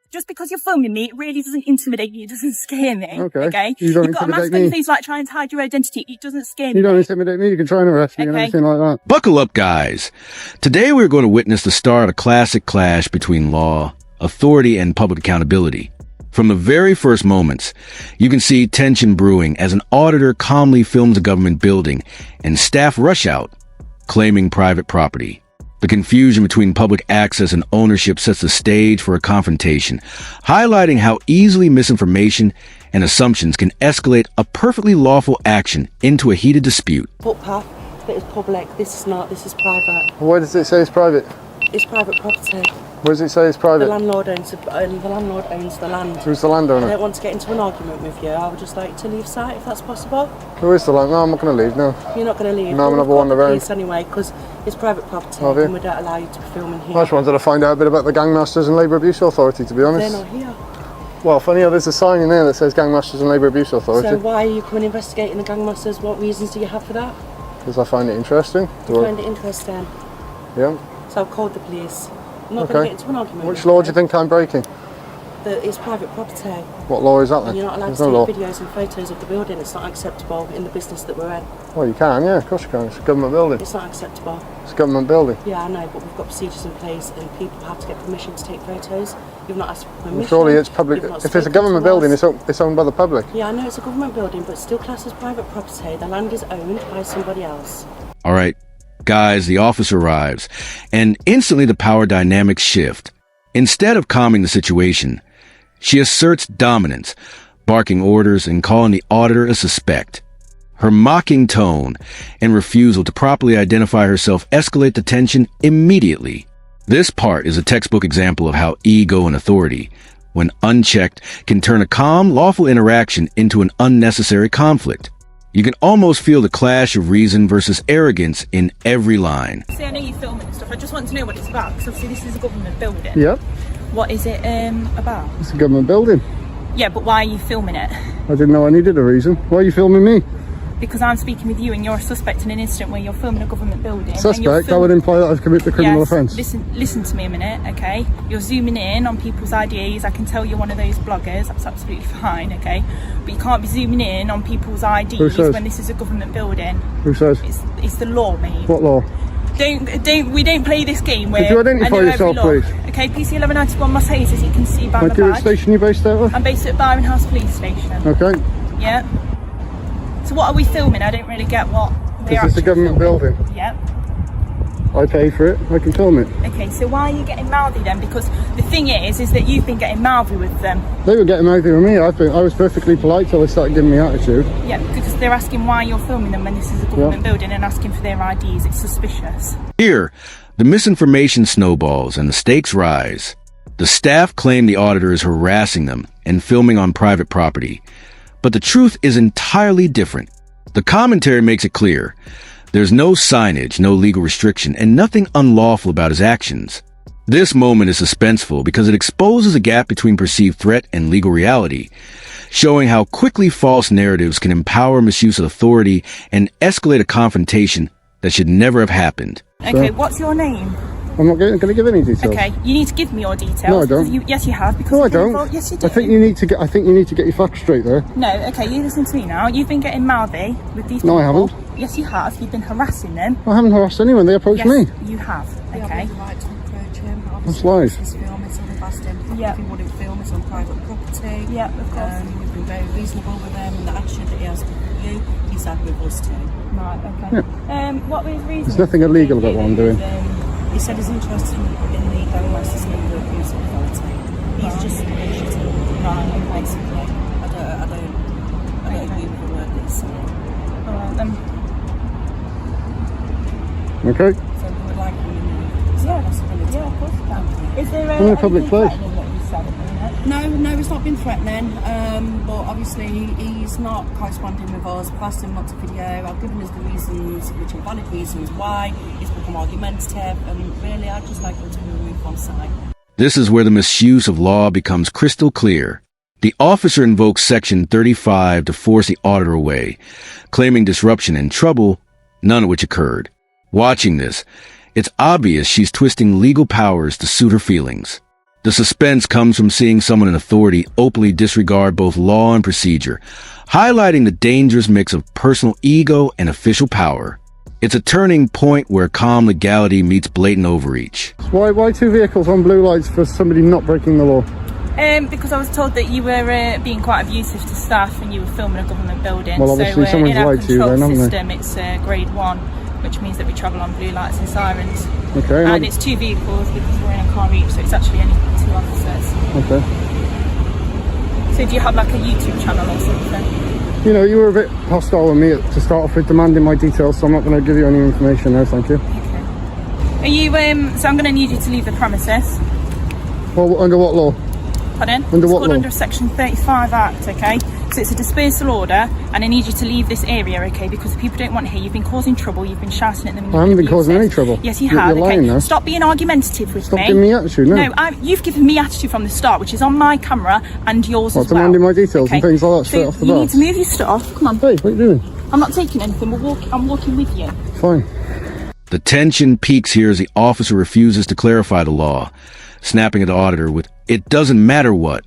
Just because you're filming me, it really doesn't intimidate me. It doesn't scare me. Okay. You've got a mask on your face like trying to hide your identity. It doesn't scare me. You don't intimidate me. You can try and arrest me and everything like that. Buckle up, guys. Today we're going to witness the start of a classic clash between law, authority, and public accountability. From the very first moments, you can see tension brewing as an auditor calmly films a government building and staff rush out, claiming private property. The confusion between public access and ownership sets the stage for a confrontation, highlighting how easily misinformation and assumptions can escalate a perfectly lawful action into a heated dispute. Footpath that is public, this is not, this is private. Why does it say it's private? It's private property. Where does it say it's private? The landlord owns the land. Who's the landowner? I don't want to get into an argument with you. I would just like to leave site if that's possible. Who is the landlord? No, I'm not going to leave, no. You're not going to leave? No, I'm going to wander around. Police anyway, because it's private property and we don't allow you to be filming here. I just wanted to find out a bit about the Gangmasters and Labour Abuse Authority, to be honest. They're not here. Well, funny how there's a sign in there that says Gangmasters and Labour Abuse Authority. So why are you coming investigating the Gangmasters? What reasons do you have for that? Because I find it interesting. You find it interesting? Yeah. So I've called the police. I'm not going to get into an argument. Which law do you think I'm breaking? It's private property. What law is that then? And you're not allowed to take videos and photos of the building. It's not acceptable in the business that we're in. Well, you can, yeah, of course you can. It's a government building. It's not acceptable. It's a government building. Yeah, I know, but we've got procedures in place and people have to get permission to take photos. You've not asked for permission. Well, surely it's public. If it's a government building, it's owned by the public. Yeah, I know it's a government building, but still classed as private property. The land is owned by somebody else. All right, guys, the officer arrives, and instantly the power dynamics shift. Instead of calming the situation, she asserts dominance, barking orders and calling the auditor a suspect. Her mocking tone and refusal to properly identify herself escalate the tension immediately. This part is a textbook example of how ego and authority, when unchecked, can turn a calm, lawful interaction into an unnecessary conflict. You can almost feel the clash of reason versus arrogance in every line. See, I know you're filming and stuff. I just want to know what it's about, because obviously this is a government building. Yep. What is it about? It's a government building. Yeah, but why are you filming it? I didn't know I needed a reason. Why are you filming me? Because I'm speaking with you and you're a suspect in an incident where you're filming a government building. Suspect? That would imply that I've committed a criminal offence. Listen to me a minute, okay? You're zooming in on people's IDs. I can tell you're one of those bloggers. That's absolutely fine, okay? But you can't be zooming in on people's IDs when this is a government building. Who says? It's the law, mate. What law? We don't play this game where... Could you identify yourself, please? Okay, PC 1191 Marseilles, as you can see by my badge. What station are you based out of? I'm based at Byron House Police Station. Okay. Yeah. So what are we filming? I don't really get what... Because it's a government building. Yep. I pay for it, I can film it. Okay, so why are you getting mouthy then? Because the thing is that you've been getting mouthy with them. They were getting mouthy with me. I was perfectly polite till they started giving me attitude. Yeah, because they're asking why you're filming them when this is a government building and asking for their IDs. It's suspicious. Here, the misinformation snowballs and the stakes rise. The staff claim the auditor is harassing them and filming on private property. But the truth is entirely different. The commentary makes it clear. There's no signage, no legal restriction, and nothing unlawful about his actions. This moment is suspenseful because it exposes a gap between perceived threat and legal reality, showing how quickly false narratives can empower misuse of authority and escalate a confrontation that should never have happened. Okay, what's your name? I'm not going to give any details. Okay, you need to give me your details. No, I don't. Yes, you have. Because no, I don't. Yes, you do. I think you need to get your facts straight there. No, okay, you listen to me now. You've been getting mouthy with these people. No, I haven't. Yes, you have. You've been harassing them. I haven't harassed anyone. They approached me. You have. Okay. That's lies. Yeah. If he wouldn't film, it's on private property. Yeah, of course. We've been very reasonable with them, and the attitude that he has with you, he's had with us too. Right, okay. Yeah. What was his reason? There's nothing illegal about what I'm doing. He said he's interested in the Gangmasters and the abuse of authority. He's just initiative. Right, basically. I don't agree with the word that he said. Alright then. Okay. So we would like him. Is that a possibility? Yeah, of course you can. Is there I'm in a public place. What you said at the minute? No, it's not been threatening. But obviously he's not corresponding with us. We've asked him not to video. I've given us the reasons, which are valid reasons why he's become argumentative. And really, I'd just like him to be removed from site. This is where the misuse of law becomes crystal clear. The officer invokes Section 35 to force the auditor away, claiming disruption and trouble, none of which occurred. Watching this, it's obvious she's twisting legal powers to suit her feelings. The suspense comes from seeing someone in authority openly disregard both law and procedure, highlighting the dangerous mix of personal ego and official power. It's a turning point where calm legality meets blatant overreach. Why 2 vehicles on blue lights for somebody not breaking the law? Because I was told that you were being quite abusive to staff and you were filming a government building. Well, obviously so someone's in our lied to you control then, haven't system, it's grade 1, which means that we travel on blue lights and sirens. Okay. And it's 2 vehicles because we're in a car each, so it's actually only 2 officers. Okay. So do you have like a YouTube channel or something? You know, you were a bit hostile with me to start off with, demanding my details, so I'm not going to give you any information now, thank you. Okay. Are you, so I'm going to need you to leave the premises. Well, under what law? Pardon? Under it's what called law? under Section 35 Act, okay? So it's a dispersal order, and I need you to leave this area, okay? Because the people don't want to hear. You've been causing trouble, you've been shouting at them. I haven't been causing any trouble. Yes, you have. You're lying okay? now. Stop being argumentative with me. Stop giving me attitude, no. No, you've given me attitude from the start, which is on my camera and yours as well. Demanding my details and things like that straight so off the you bat. need to move your stuff. Come on. Hey, what are you doing? I'm not taking anything. I'm walking with you. Fine. The tension peaks here as the officer refuses to clarify the law, snapping at the auditor with, "It doesn't matter what."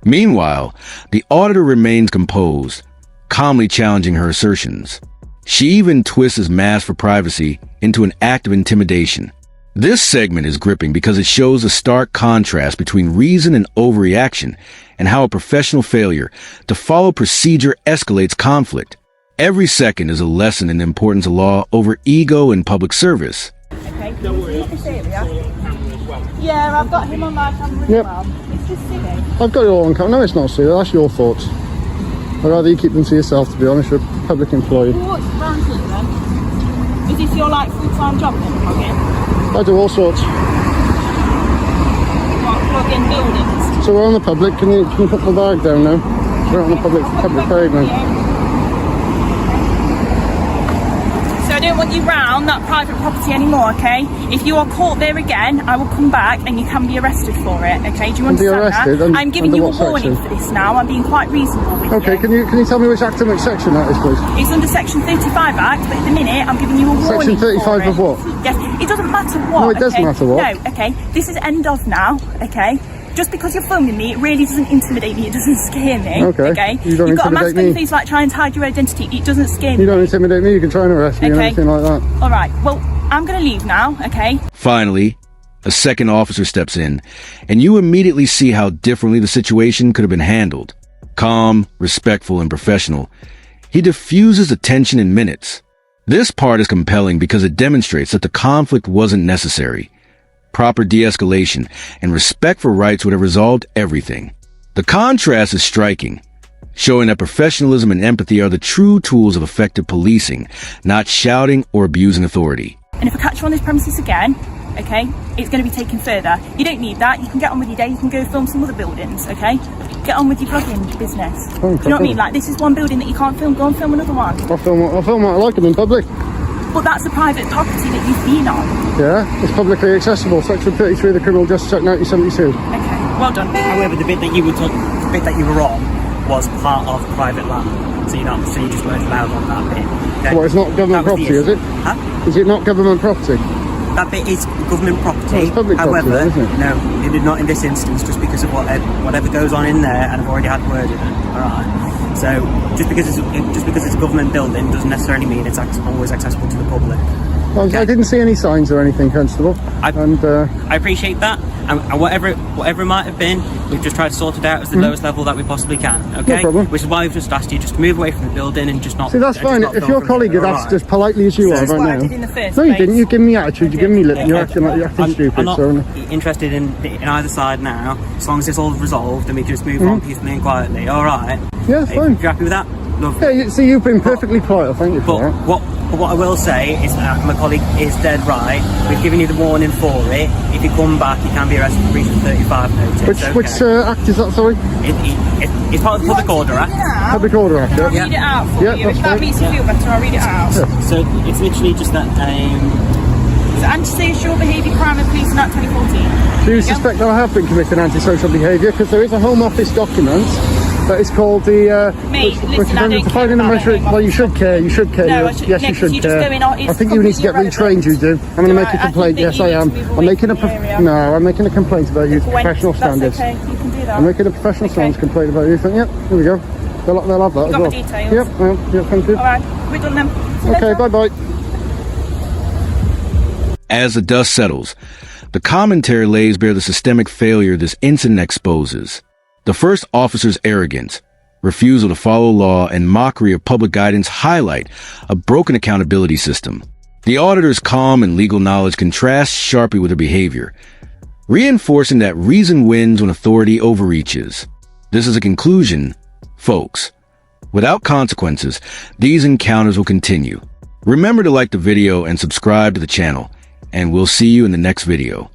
Meanwhile, the auditor remains composed, calmly challenging her assertions. She even twists his mask for privacy into an act of intimidation. This segment is gripping because it shows a stark contrast between reason and overreaction, and how a professional failure to follow procedure escalates conflict. Every second is a lesson in the importance of law over ego in public service. Okay, don't worry. Yeah, I've got him on my camera as well. It's just silly. I've got it all on camera. No, it's not silly. That's your thoughts. I'd rather you keep them to yourself, to be honest. You're a public employee. Well, what's around here then? Is this your like full-time job then, plug-in? I do all sorts. What, plug-in buildings? So we're on the public. Can you put the bag down now? We're on the public pavement. So I don't want you round that private property anymore, okay? If you are caught there again, I will come back and you can be arrested for it, okay? Do you understand that? I'm giving you a warning for this now. I'm being quite reasonable with you. Okay, can you tell me which act and which section that is, please? It's under Section 35 Act, but at the minute I'm giving you a warning. Section 35 of what? Yes, it doesn't matter what. No, it does matter what. No, okay. This is end of now, okay? Just because you're filming me, it really doesn't intimidate me. It doesn't scare me. Okay. You don't You've got a mask intimidate on your me. face like trying to hide your identity. It doesn't scare me. You don't intimidate me. You can try and arrest me and everything like that. All right. Well, I'm going to leave now, okay? Finally, a second officer steps in, and you immediately see how differently the situation could have been handled. Calm, respectful, and professional, he diffuses the tension in minutes. This part is compelling because it demonstrates that the conflict wasn't necessary. Proper de-escalation and respect for rights would have resolved everything. The contrast is striking, showing that professionalism and empathy are the true tools of effective policing, not shouting or abusing authority. And if I catch you on this premises again, okay, it's going to be taken further. You don't need that. You can get on with your day. You can go film some other buildings, okay? Get on with your vlogging business. Do you know what I mean? Like, this is one building that you can't film. Go and film another one. I'll film what I like them in public. But that's a private property that you've been on. Yeah, it's publicly accessible. Section 33 of the Criminal Justice Act 1972. Okay, well done. However, the bit that you were on was part of private land, so you just weren't allowed on that bit. Okay? Well, it's not government property, is it? Huh? Is it not government property? That bit is government property. Well, it's public However, property, isn't it? no, it did not in this instance, just because of whatever goes on in there, and I've already had word in it. All right. So just because it's a government building doesn't necessarily mean it's always accessible to the public. Well, Okay. I didn't see any signs or anything, Constable. I appreciate that, and whatever it might have been, we've just tried to sort it out as the lowest level that we possibly can. Okay, No problem. Which is why we've just asked you just to move away from the building and just not. See, that's just fine. not If film your from colleague here, had all asked right? as politely as you are That's right what I now. did in the first No, you place. didn't. You give me attitude. You give me lip. You're acting like you're acting stupid. I'm not so interested in either side now. As long as it's all resolved and we just move on peacefully and quietly. All right. yeah, it's If fine. you're happy with that, lovely. Yeah, see, you've been perfectly polite. I thank you for But that. what I will say is that my colleague is dead right. We've given you the warning for it. If you come back, you can be arrested for breach of 35 notice. Which act is that? Sorry, It's part of the Public Order Act. Public Order Act. I'll Yeah. read it out for Yeah, you. that's If that fine. makes you feel better, I'll read it out. So it's literally just that. So antisocial behaviour crime and policing act 2014. Do you suspect that I have been committing antisocial behaviour? Because there is a Home Office document That is called the. Mate, listen, I don't care finding a about measure. it. Well, you should care. You should care. No, Yes, you should care. I think you need to get retrained. You do. I'm going to make a complaint. Yes, I am. I'm making a. No, I'm making a complaint about you. Professional standards. That's okay. You can do that. I'm making a professional standards complaint about you. Yep. Here we go. They'll have that as got well. my details? Yep. Thank you. All right, we're done then. Okay. Bye bye. As the dust settles, the commentary lays bare the systemic failure this incident exposes. The first officer's arrogance, refusal to follow law, and mockery of public guidance highlight a broken accountability system. The auditor's calm and legal knowledge contrasts sharply with her behavior, reinforcing that reason wins when authority overreaches. This is a conclusion, folks. Without consequences, these encounters will continue. Remember to like the video and subscribe to the channel, and we'll see you in the next video.